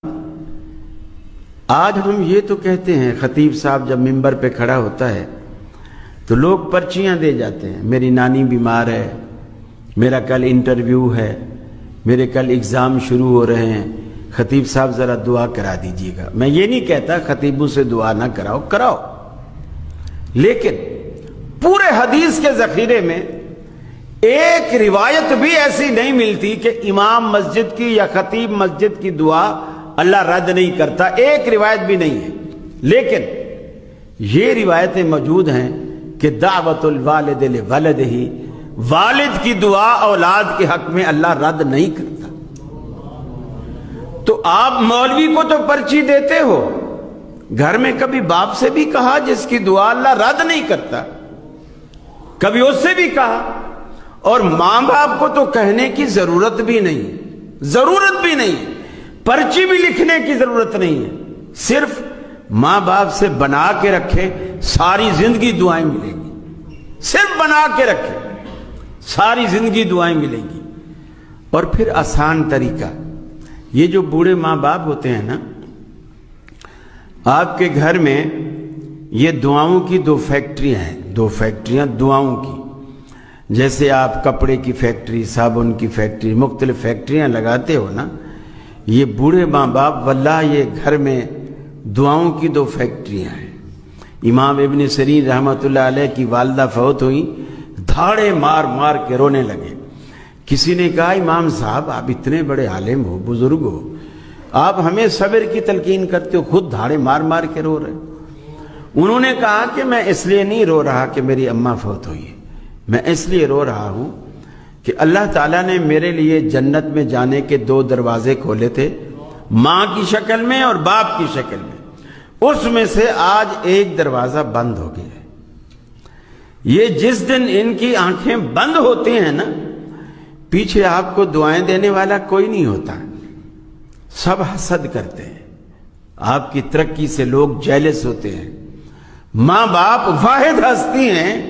آج ہم یہ تو کہتے ہیں، خطیب صاحب جب ممبر پہ کھڑا ہوتا ہے تو لوگ پرچیاں دے جاتے ہیں، میری نانی بیمار ہے، میرا کل انٹرویو ہے، میرے کل اگزام شروع ہو رہے ہیں، خطیب صاحب ذرا دعا کرا دیجیے گا۔ میں یہ نہیں کہتا خطیبوں سے دعا نہ کراؤ، لیکن پورے حدیث کے ذخیرے میں ایک روایت بھی ایسی نہیں ملتی کہ امام مسجد کی یا خطیب مسجد کی دعا اللہ رد نہیں کرتا، ایک روایت بھی نہیں ہے۔ لیکن یہ روایتیں موجود ہیں کہ دعوت الوالد لولدہ، والد کی دعا اولاد کے حق میں اللہ رد نہیں کرتا۔ تو آپ مولوی کو تو پرچی دیتے ہو، گھر میں کبھی باپ سے بھی کہا جس کی دعا اللہ رد نہیں کرتا، کبھی اس سے بھی کہا؟ اور ماں باپ کو تو کہنے کی ضرورت بھی نہیں، پرچی بھی لکھنے کی ضرورت نہیں ہے، صرف ماں باپ سے بنا کے رکھے، ساری زندگی دعائیں ملیں گی، صرف بنا کے رکھے، ساری زندگی دعائیں ملیں گی۔ اور پھر آسان طریقہ، یہ جو بوڑھے ماں باپ ہوتے ہیں نا، آپ کے گھر میں یہ دعاؤں کی دو فیکٹریاں دعاؤں کی، جیسے آپ کپڑے کی فیکٹری، صابن کی فیکٹری، مختلف فیکٹریاں لگاتے ہو نا، یہ بوڑھے ماں باپ واللہ یہ گھر میں دعاؤں کی دو فیکٹریاں ہیں۔ امام ابن سیرین رحمۃ اللہ علیہ کی والدہ فوت ہوئی، دھاڑے مار مار کے رونے لگے۔ کسی نے کہا امام صاحب آپ اتنے بڑے عالم ہو، بزرگ ہو، آپ ہمیں صبر کی تلقین کرتے ہو، خود دھاڑے مار مار کے رو رہے۔ انہوں نے کہا کہ میں اس لیے نہیں رو رہا کہ میری اماں فوت ہوئی ہے، میں اس لیے رو رہا ہوں کہ اللہ تعالیٰ نے میرے لیے جنت میں جانے کے دو دروازے کھولے تھے، ماں کی شکل میں اور باپ کی شکل میں، اس میں سے آج ایک دروازہ بند ہو گیا ہے۔ یہ جس دن ان کی آنکھیں بند ہوتی ہیں نا، پیچھے آپ کو دعائیں دینے والا کوئی نہیں ہوتا، سب حسد کرتے ہیں، آپ کی ترقی سے لوگ جیلس ہوتے ہیں۔ ماں باپ واحد ہستی ہیں